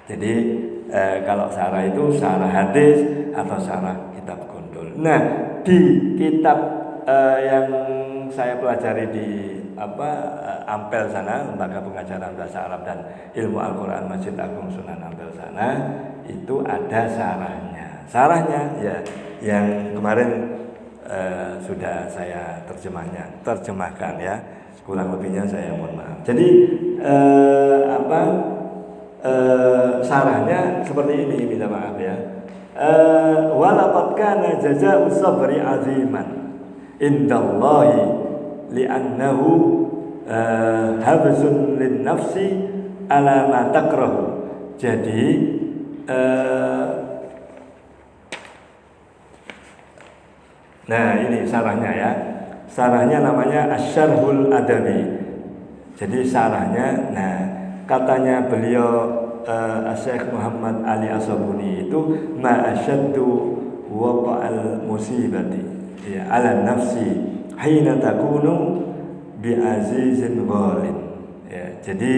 Jadi kalau syarah itu syarah hadis atau syarah kitab Gondol. Nah, di kitab yang saya pelajari di Ampel sana, Lembaga Pengajaran Bahasa Arab dan Ilmu Al-Quran Masjid Agung Sunan Ampel sana, itu ada syarahnya. Syarahnya ya yang kemarin sudah saya terjemahkan ya. Kurang lebihnya saya mohon maaf. Jadi syarahnya seperti ini, minta maaf ya. Walaqad kana jazaa'u sabri 'aziman indallahi li'annahu habsun lin nafsi ala ma takrahu. Jadi nah ini syarahnya ya. Syarahnya namanya Asy-Syarhul Adabi. Jadi syarahnya, nah katanya beliau Syekh Muhammad Ali As-Sabuni itu ma asyaddu waqa'al musibati ya ala nafsi hina takunu bi azizin ghalin. Ya, jadi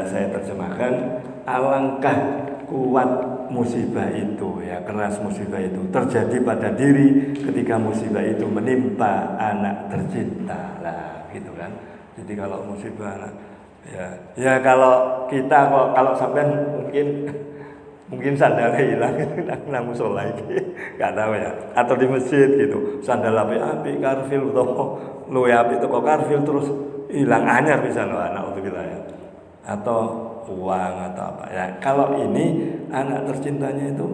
saya terjemahkan, alangkah kuat musibah itu ya, keras musibah itu terjadi pada diri ketika musibah itu menimpa anak tercinta lah, gitu kan. Jadi kalau musibah anak ya kalau kita kalau sampai mungkin sandalnya hilang nang musola iki enggak tahu ya, atau di masjid gitu sandal api karfil atau luwe api itu kok karfil terus hilang anyar bisa loh anak untuk kita ya, atau uang atau apa ya. Kalau ini anak tercintanya itu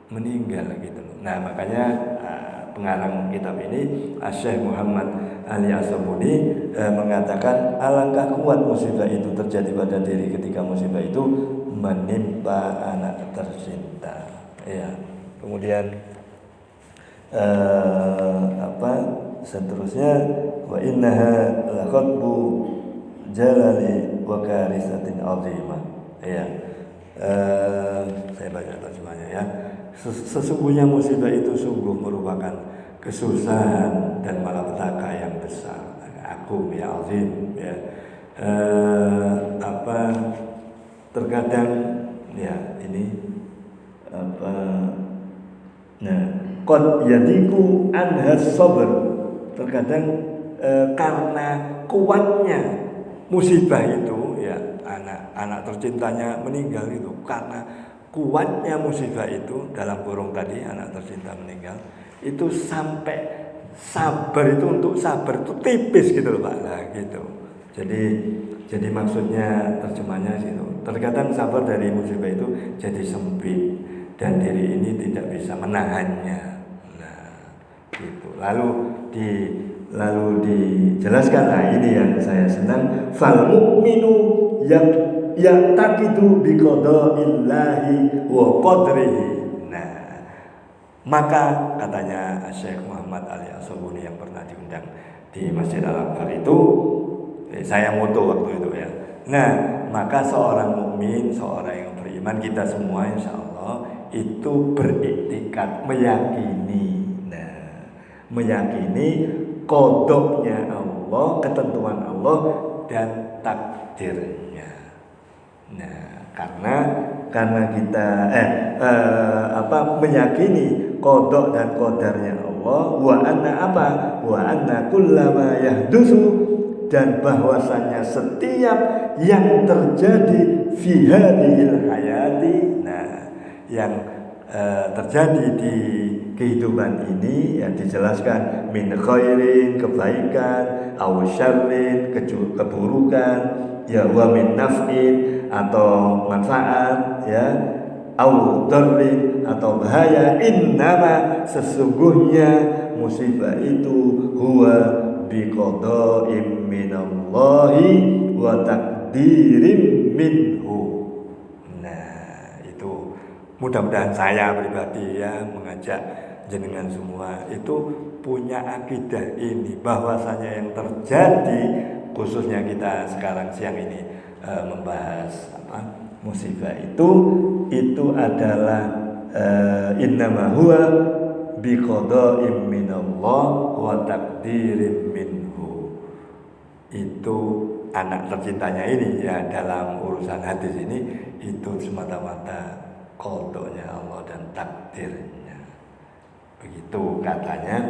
meninggal gitu. Nah makanya pengarang kitab ini Syekh Muhammad Ali As-Sabuni mengatakan alangkah kuat musibah itu terjadi pada diri ketika musibah itu menimpa anak tercinta ya. Kemudian seterusnya wa innaha la khatbu jalali wa karisatin azimah ya. Saya baca terjemahnya ya. Sesungguhnya musibah itu sungguh merupakan kesusahan dan malapetaka yang besar, agung ya, azim ya. Terkadang ya ini qad yadiku anha sabr, terkadang karena kuatnya musibah itu ya, anak tercintanya meninggal itu, karena kuatnya musibah itu, dalam kurung tadi anak tercinta meninggal itu, sampai sabar itu, untuk sabar itu tipis gitu loh Pak. Nah gitu. Jadi maksudnya terjemahnya gitu. Terkadang sabar dari musibah itu jadi sempit dan diri ini tidak bisa menahannya. Nah, gitu. Lalu dijelaskan, nah ini yang saya senang, fal mu'minu yaqtaqidu bi qada'illahi wa qadrihi. Nah, maka katanya Syekh Muhammad Ali As-Sabuni yang pernah diundang di Masjid Al-Akbar itu, saya moto waktu itu ya. Nah, maka seorang mukmin, seorang yang beriman, kita semua insya Allah itu beriktikad, meyakini qadanya Allah, ketentuan Allah dan takdirnya. Nah, karena kita meyakini qada dan qadarnya Allah, wa anna kullama yahdusu, dan bahwasanya setiap yang terjadi fi hadhil hayati, nah yang terjadi di kehidupan ini ya, dijelaskan min khairin, kebaikan, aw syarrin, keburukan, ya wa min naf'in, atau manfaat ya, aw darrin, atau bahaya, innama, sesungguhnya musibah itu huwa biqada'im minallahi wa takdirim minhu. Nah itu mudah-mudahan saya pribadi ya mengajak jenengan semua itu punya akidah ini, bahwasanya yang terjadi, khususnya kita sekarang siang ini membahas musibah itu adalah innama huwa biqada'im minallah wa takdirim minhu. Itu anak tercintanya ini ya, dalam urusan hadis ini itu semata-mata qadanya Allah dan takdirnya. Begitu katanya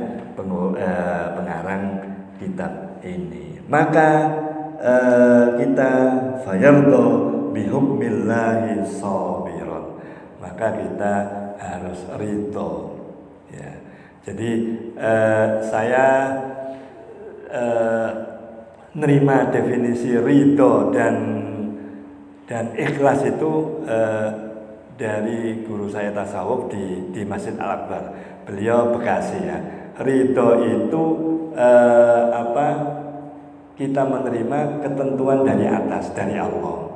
pengarang kitab ini. Maka kita fayardo bihukmillahi sabiron, maka kita harus ridho ya. Jadi saya nerima definisi ridho dan ikhlas itu dari guru saya tasawuf di Masjid Al-Akbar. Beliau Bekasi ya. Ridho itu kita menerima ketentuan dari atas, dari Allah.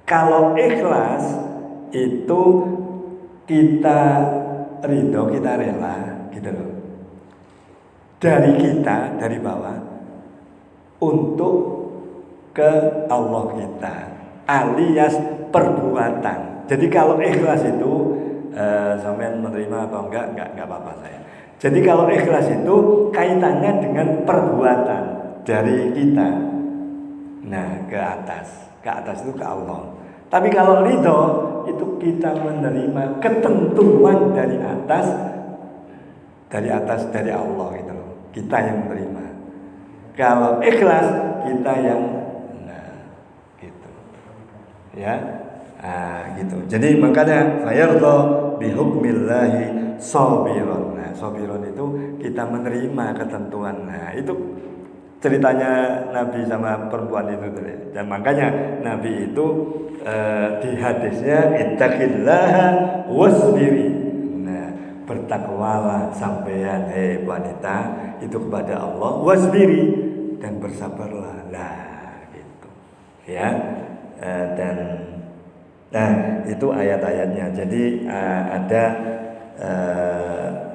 Kalau ikhlas itu kita ridho, kita rela gitu loh. Dari kita, dari bawah untuk ke Allah kita, alias perbuatan. Jadi kalau ikhlas itu sampean menerima apa enggak apa-apa saya. Jadi kalau ikhlas itu kaitannya dengan perbuatan dari kita. Nah, ke atas itu ke Allah. Tapi kalau ridho itu kita menerima ketentuan dari atas dari Allah gitu loh. Kita yang menerima. Kalau ikhlas kita yang gitu. Ya. Gitu. Jadi makanya fayardo bihukmillahi sabiron. Nah, sabiron itu kita menerima ketentuan. Nah, itu ceritanya Nabi sama perempuan itu tadi. Dan makanya Nabi itu di hadisnya ittaqillaha wasbiri. Nah, bertakwalah sampeyan wanita itu kepada Allah, wasbiri, dan bersabarlah. Nah, gitu. Ya. Nah, itu ayat-ayatnya. Jadi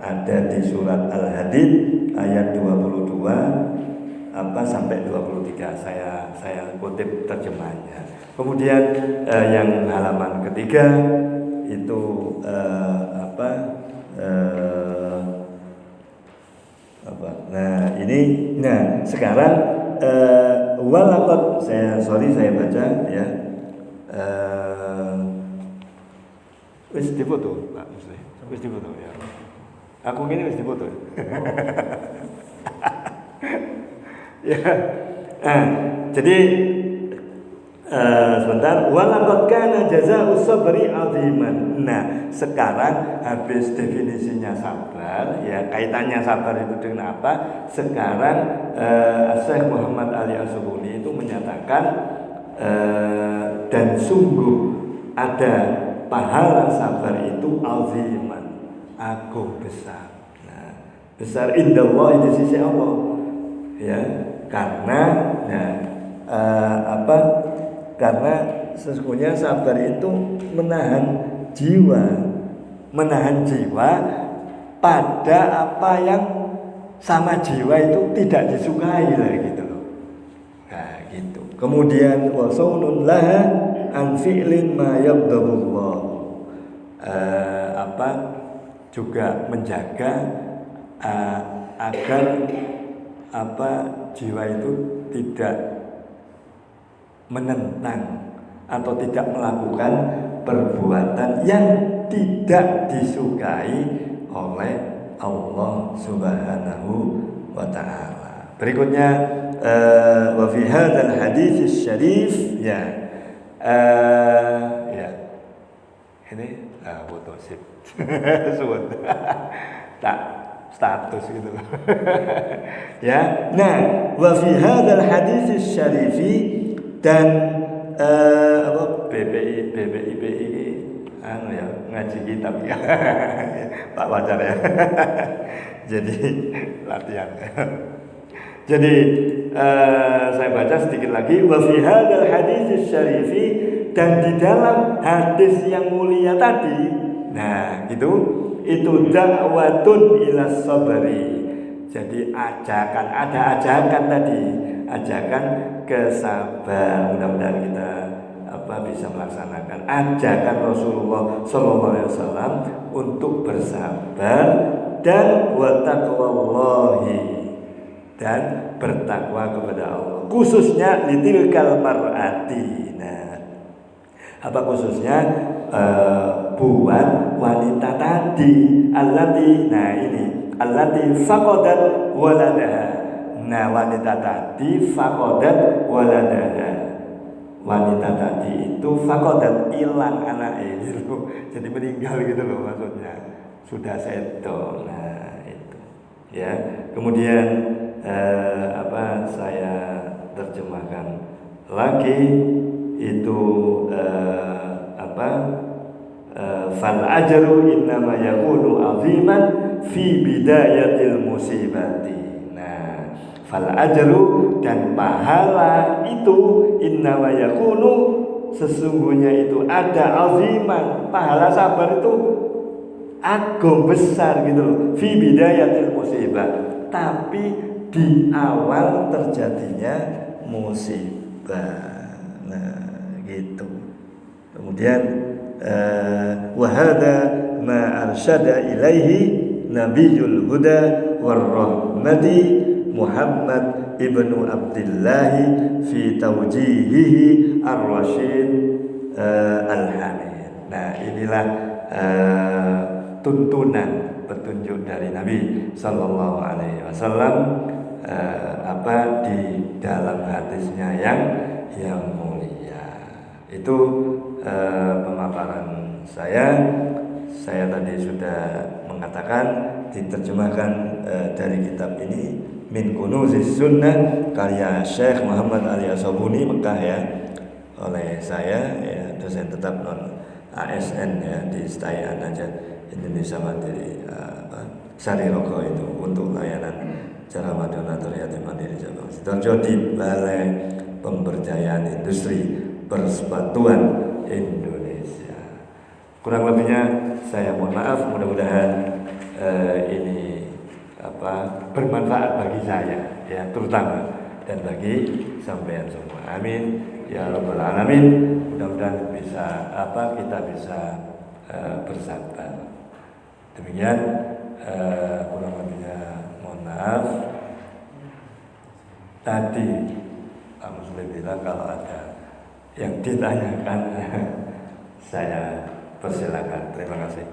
ada di surat Al-Hadid ayat 22 sampai 23. Saya kutip terjemahnya. Kemudian yang halaman ketiga itu Nah, sekarang walaqad saya baca ya. Wis difoto, Pak Musli. Wis difoto ya. Aku gini wis difoto. Ya. Jadi sebentar, walaqad kana jazaa'us sabri 'aziman. Nah, sekarang habis definisinya sabar, ya kaitannya sabar itu dengan apa? Sekarang Syekh Muhammad Ali As-Subuni itu menyatakan dan sungguh ada pahala sabar itu aziman, agung besar. Nah, besar indallah di sisi Allah. Ya, karena karena sesungguhnya sabar itu menahan jiwa pada apa yang sama jiwa itu tidak disukai lah gitu loh. Nah, gitu. Kemudian wasaunun laha an fi'lin ma yabdabullah. Juga menjaga agar jiwa itu tidak menentang atau tidak melakukan perbuatan yang tidak disukai oleh Allah Subhanahu wa taala. Berikutnya wa fi hadzal hadits syarif ini foto sip. Suwun. Tak status gitu loh. Ya. Nah, wa fi hadzal hadits syarifi dan BPI ngaji kitab ya. Pak Wajar ya. Jadi latihan. Jadi saya baca sedikit lagi wa fi hadzal hadits syarifi, dan di dalam hadis yang mulia tadi, nah gitu, itu da'watun ila sabri. Jadi ada ajakan tadi, ajakan ke sabar. Mudah-mudahan kita bisa melaksanakan ajakan Rasulullah SAW untuk bersabar dan wa taqwallahi, dan bertakwa kepada Allah, khususnya litilkal mar'ati. Nah, Apa khususnya buat wanita tadi allati, nah ini allati faqadat waladaha. Nah wanita tadi faqadat waladaha, wanita tadi itu faqadat, hilang anaknya gitu. Jadi meninggal gitu loh maksudnya, sudah seto. Nah itu ya. Kemudian saya terjemahkan lagi itu fal ajru innama yakunu aziman fi bidayatil musibati. Nah, fal ajru, dan pahala itu innama yakunu, sesungguhnya itu ada aziman, pahala sabar itu agung besar gitu loh, fi bidayatil musibah, tapi di awal terjadinya musibah. Nah gitu. Kemudian wahada ma arsyada ilaihi nabiyul huda warahmati Muhammad ibnu Abdullah fi tawjihihi ar-rasyid al-hamid. Nah inilah tuntunan petunjuk dari Nabi Sallallahu Alaihi Wasallam di dalam hadisnya yang mulia. Itu pemaparan saya tadi sudah mengatakan, diterjemahkan dari kitab ini Min Kunuzis Sunnah karya Syekh Muhammad Ali As-Sabuni Mekah ya, oleh saya ya, dosen tetap non ASN ya di Staya aja Indonesia Mandiri Sari Roko itu untuk layanan ceramah donatur yatim mandiri Jawa Sidoarjo di Balai Pemberdayaan Industri Persepatuan Indonesia. Kurang lebihnya saya mohon maaf, mudah-mudahan ini bermanfaat bagi saya ya, terutama, dan bagi sampean semua. Amin ya rabbal alamin. Mudah-mudahan kita bisa bersabar. Demikian kurang lebihnya mohon maaf. Tadi Pak Muslim bilang kalau ada yang ditanyakan saya persilakan. Terima kasih.